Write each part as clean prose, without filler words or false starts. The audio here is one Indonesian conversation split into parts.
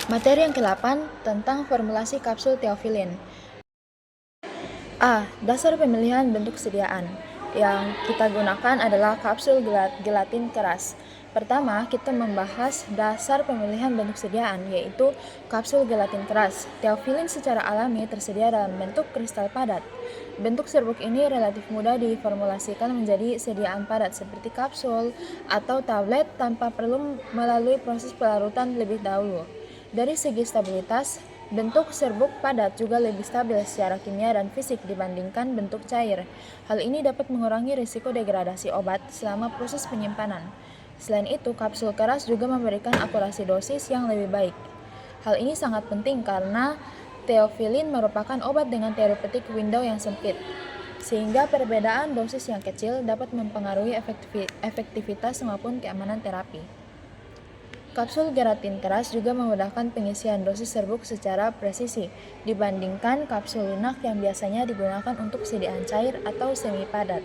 Materi yang ke-8 tentang formulasi kapsul teofilin. A. Dasar pemilihan bentuk sediaan. Yang kita gunakan adalah kapsul gelatin keras. Pertama, kita membahas dasar pemilihan bentuk sediaan, yaitu kapsul gelatin keras. Teofilin secara alami tersedia dalam bentuk kristal padat. Bentuk serbuk ini relatif mudah diformulasikan menjadi sediaan padat seperti kapsul atau tablet tanpa perlu melalui proses pelarutan lebih dahulu. Dari segi stabilitas, bentuk serbuk padat juga lebih stabil secara kimia dan fisik dibandingkan bentuk cair. Hal ini dapat mengurangi risiko degradasi obat selama proses penyimpanan. Selain itu, kapsul keras juga memberikan akurasi dosis yang lebih baik. Hal ini sangat penting karena teofilin merupakan obat dengan therapeutic window yang sempit, sehingga perbedaan dosis yang kecil dapat mempengaruhi efektivitas maupun keamanan terapi. Kapsul gelatin keras juga memudahkan pengisian dosis serbuk secara presisi dibandingkan kapsul lunak yang biasanya digunakan untuk sediaan cair atau semi padat.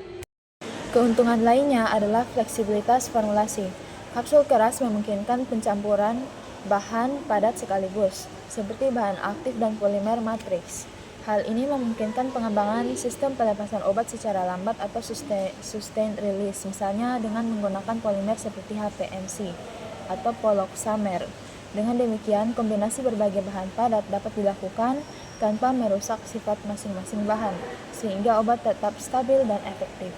Keuntungan lainnya adalah fleksibilitas formulasi. Kapsul keras memungkinkan pencampuran bahan padat sekaligus, seperti bahan aktif dan polimer matriks. Hal ini memungkinkan pengembangan sistem pelepasan obat secara lambat atau sustained release, misalnya dengan menggunakan polimer seperti HPMC atau poloxamer. Dengan demikian, kombinasi berbagai bahan padat dapat dilakukan tanpa merusak sifat masing-masing bahan, sehingga obat tetap stabil dan efektif.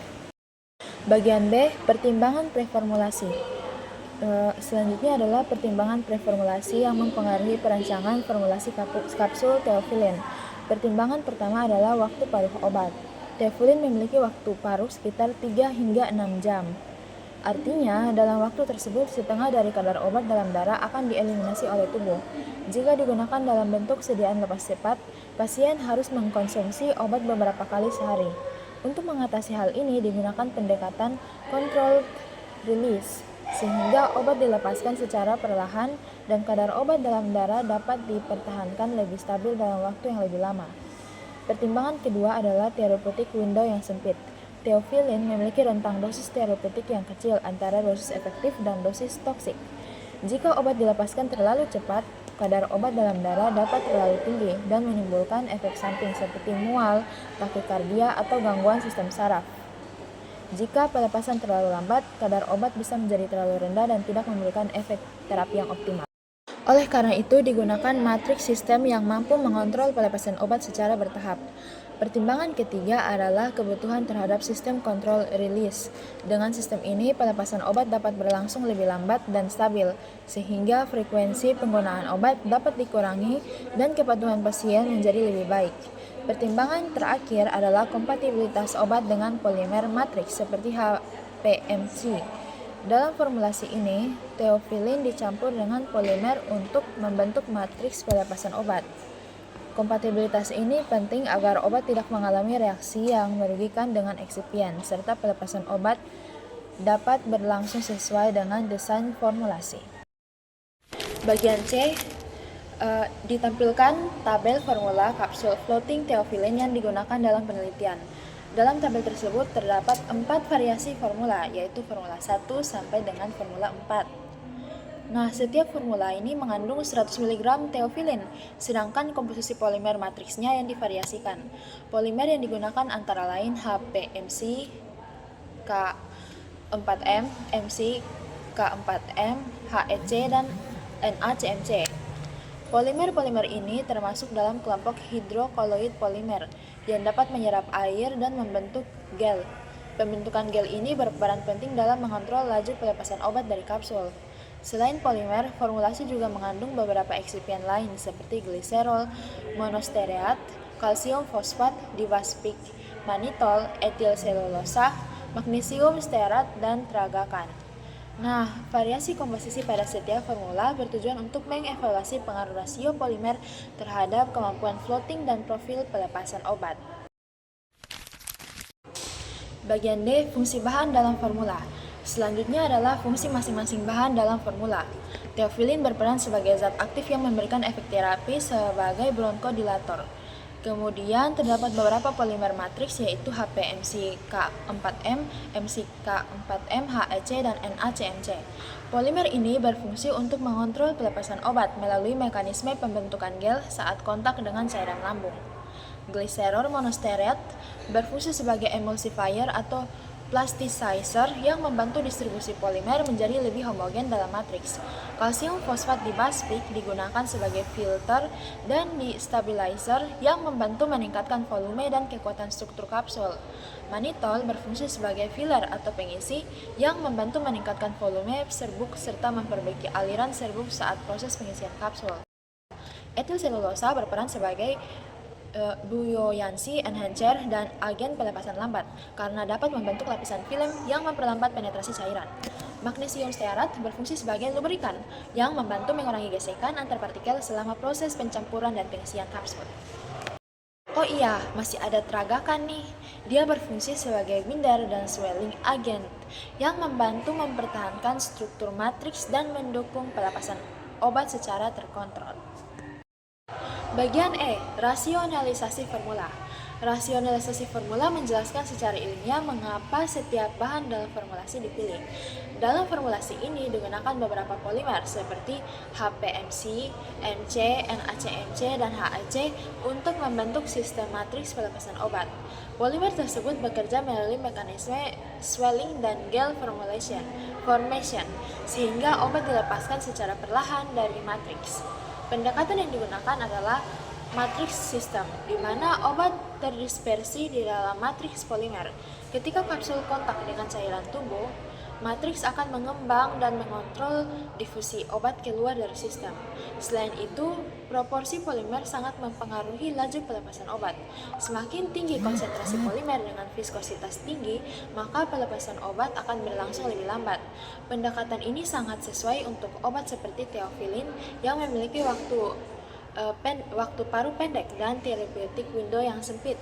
Bagian B, pertimbangan preformulasi. Selanjutnya adalah pertimbangan preformulasi yang mempengaruhi perancangan formulasi kapsul teofilin. Pertimbangan pertama adalah waktu paruh obat. Teofilin memiliki waktu paruh sekitar 3 hingga 6 jam. Artinya, dalam waktu tersebut, setengah dari kadar obat dalam darah akan dieliminasi oleh tubuh. Jika digunakan dalam bentuk sediaan lepas cepat, pasien harus mengkonsumsi obat beberapa kali sehari. Untuk mengatasi hal ini digunakan pendekatan controlled release, sehingga obat dilepaskan secara perlahan dan kadar obat dalam darah dapat dipertahankan lebih stabil dalam waktu yang lebih lama. Pertimbangan kedua adalah therapeutic window yang sempit. Teofilin memiliki rentang dosis terapeutik yang kecil antara dosis efektif dan dosis toksik. Jika obat dilepaskan terlalu cepat, kadar obat dalam darah dapat terlalu tinggi dan menimbulkan efek samping seperti mual, takikardia, atau gangguan sistem saraf. Jika pelepasan terlalu lambat, kadar obat bisa menjadi terlalu rendah dan tidak memberikan efek terapi yang optimal. Oleh karena itu, digunakan matriks sistem yang mampu mengontrol pelepasan obat secara bertahap. Pertimbangan ketiga adalah kebutuhan terhadap sistem kontrol release. Dengan sistem ini, pelepasan obat dapat berlangsung lebih lambat dan stabil, sehingga frekuensi penggunaan obat dapat dikurangi dan kepatuhan pasien menjadi lebih baik. Pertimbangan terakhir adalah kompatibilitas obat dengan polimer matriks seperti HPMC. Dalam formulasi ini, teofilin dicampur dengan polimer untuk membentuk matriks pelepasan obat. Kompatibilitas ini penting agar obat tidak mengalami reaksi yang merugikan dengan eksipien, serta pelepasan obat dapat berlangsung sesuai dengan desain formulasi. Bagian C, ditampilkan tabel formula kapsul floating teofilin yang digunakan dalam penelitian. Dalam tabel tersebut terdapat 4 variasi formula, yaitu formula 1 sampai dengan formula 4. Nah, setiap formula ini mengandung 100 mg teofilin, sedangkan komposisi polimer matriksnya yang divariasikan. Polimer yang digunakan antara lain HPMC, K4M, MC, K4M, HEC, dan NaCMC. Polimer-polimer ini termasuk dalam kelompok hidrokoloid polimer yang dapat menyerap air dan membentuk gel. Pembentukan gel ini berperan penting dalam mengontrol laju pelepasan obat dari kapsul. Selain polimer, formulasi juga mengandung beberapa eksipien lain seperti gliserol, monostearat, kalsium fosfat, divaspik, manitol, etil selulosa, magnesium stearat, dan tragakan. Nah, variasi komposisi pada setiap formula bertujuan untuk mengevaluasi pengaruh rasio polimer terhadap kemampuan floating dan profil pelepasan obat. Bagian D, fungsi bahan dalam formula. Selanjutnya adalah fungsi masing-masing bahan dalam formula. Teofilin berperan sebagai zat aktif yang memberikan efek terapi sebagai bronkodilator. Kemudian terdapat beberapa polimer matriks yaitu HPMC-K4M, MCK4M, HEC, dan NaCMC. Polimer ini berfungsi untuk mengontrol pelepasan obat melalui mekanisme pembentukan gel saat kontak dengan cairan lambung. Glycerol monostearate berfungsi sebagai emulsifier atau plasticizer yang membantu distribusi polimer menjadi lebih homogen dalam matriks. Kalsium fosfat dibaspik digunakan sebagai filter dan stabilizer yang membantu meningkatkan volume dan kekuatan struktur kapsul. Manitol berfungsi sebagai filler atau pengisi yang membantu meningkatkan volume serbuk serta memperbaiki aliran serbuk saat proses pengisian kapsul. Etil selulosa berperan sebagai buoyancy enhancer dan agen pelepasan lambat karena dapat membentuk lapisan film yang memperlambat penetrasi cairan. Magnesium stearat berfungsi sebagai lubrikan yang membantu mengurangi gesekan antar partikel selama proses pencampuran dan pengisian kapsul. Oh iya, masih ada tragakan nih. Dia berfungsi sebagai binder dan swelling agent yang membantu mempertahankan struktur matriks dan mendukung pelepasan obat secara terkontrol. Bagian E, rasionalisasi formula. Rasionalisasi formula menjelaskan secara ilmiah mengapa setiap bahan dalam formulasi dipilih. Dalam formulasi ini digunakan beberapa polimer seperti HPMC, MC, NaCMC, dan HEC untuk membentuk sistem matriks pelepasan obat. Polimer tersebut bekerja melalui mekanisme swelling dan gel formation, sehingga obat dilepaskan secara perlahan dari matriks. Pendekatan yang digunakan adalah matriks sistem, di mana obat terdispersi di dalam matriks polimer. Ketika kapsul kontak dengan cairan tubuh, matriks akan mengembang dan mengontrol difusi obat keluar dari sistem. Selain itu, proporsi polimer sangat mempengaruhi laju pelepasan obat. Semakin tinggi konsentrasi polimer dengan viskositas tinggi, maka pelepasan obat akan berlangsung lebih lambat. Pendekatan ini sangat sesuai untuk obat seperti teofilin yang memiliki waktu paruh pendek dan therapeutic window yang sempit,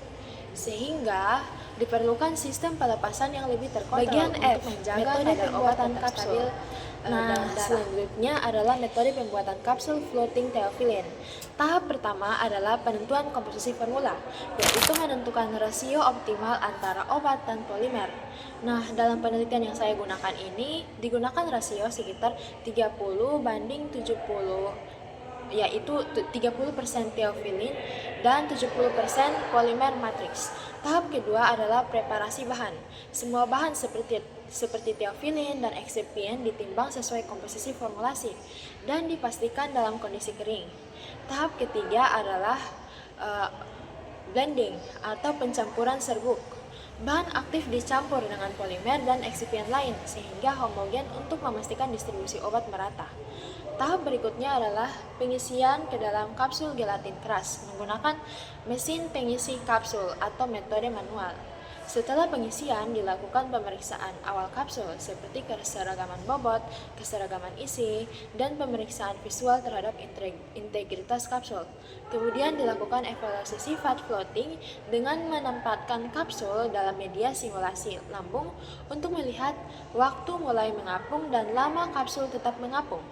sehingga diperlukan sistem pelepasan yang lebih terkontrol. Bagian F, menjaga metode pembuatan kapsul. Selanjutnya adalah metode pembuatan kapsul floating teofilin. Tahap pertama adalah penentuan komposisi formula, yaitu menentukan rasio optimal antara obat dan polimer. Dalam penelitian yang saya gunakan ini, digunakan rasio sekitar 30:70, yaitu 30% teofilin dan 70% polimer matriks. Tahap kedua adalah preparasi bahan. Semua bahan seperti teofilin dan eksipien ditimbang sesuai komposisi formulasi dan dipastikan dalam kondisi kering. Tahap ketiga adalah blending atau pencampuran serbuk. Bahan aktif dicampur dengan polimer dan eksipien lain sehingga homogen untuk memastikan distribusi obat merata. Tahap berikutnya adalah pengisian ke dalam kapsul gelatin keras menggunakan mesin pengisi kapsul atau metode manual. Setelah pengisian, dilakukan pemeriksaan awal kapsul seperti keseragaman bobot, keseragaman isi, dan pemeriksaan visual terhadap integritas kapsul. Kemudian dilakukan evaluasi sifat floating dengan menempatkan kapsul dalam media simulasi lambung untuk melihat waktu mulai mengapung dan lama kapsul tetap mengapung.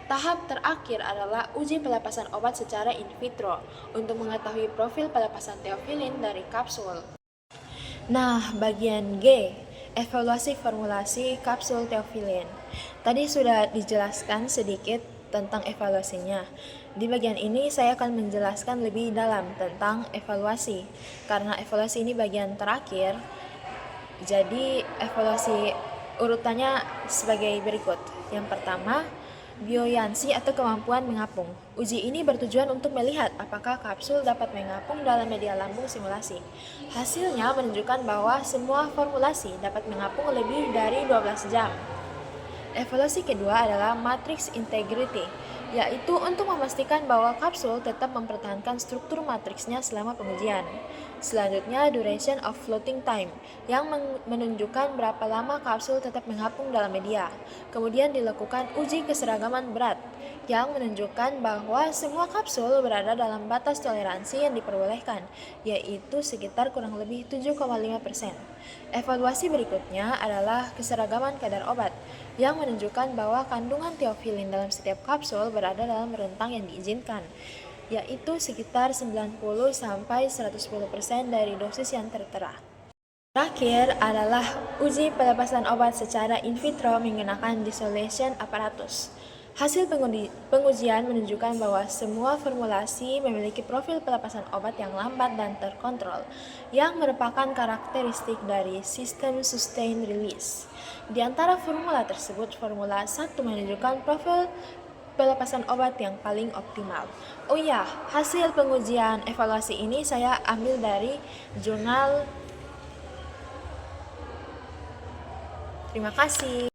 Tahap terakhir adalah uji pelepasan obat secara in vitro untuk mengetahui profil pelepasan teofilin dari kapsul. Bagian G, evaluasi formulasi kapsul teofilin. Tadi sudah dijelaskan sedikit tentang evaluasinya. Di bagian ini saya akan menjelaskan lebih dalam tentang evaluasi, karena evaluasi ini bagian terakhir. Jadi evaluasi urutannya sebagai berikut. Yang pertama, buoyancy atau kemampuan mengapung. Uji ini bertujuan untuk melihat apakah kapsul dapat mengapung dalam media lambung simulasi. Hasilnya menunjukkan bahwa semua formulasi dapat mengapung lebih dari 12 jam. Evaluasi kedua adalah matrix integrity, yaitu untuk memastikan bahwa kapsul tetap mempertahankan struktur matriksnya selama pengujian. Selanjutnya, duration of floating time, yang menunjukkan berapa lama kapsul tetap mengapung dalam media. Kemudian dilakukan uji keseragaman berat, yang menunjukkan bahwa semua kapsul berada dalam batas toleransi yang diperbolehkan, yaitu sekitar kurang lebih 7,5%. Evaluasi berikutnya adalah keseragaman kadar obat, yang menunjukkan bahwa kandungan teofilin dalam setiap kapsul berada dalam rentang yang diizinkan. yaitu sekitar 90-110% dari dosis yang tertera. Terakhir adalah uji pelepasan obat secara in vitro menggunakan dissolution apparatus. Hasil pengujian menunjukkan bahwa semua formulasi memiliki profil pelepasan obat yang lambat dan terkontrol, yang merupakan karakteristik dari sistem sustained release. Di antara formula tersebut, formula 1 menunjukkan profil pelepasan obat yang paling optimal. Oh ya, hasil pengujian evaluasi ini saya ambil dari jurnal. Terima kasih.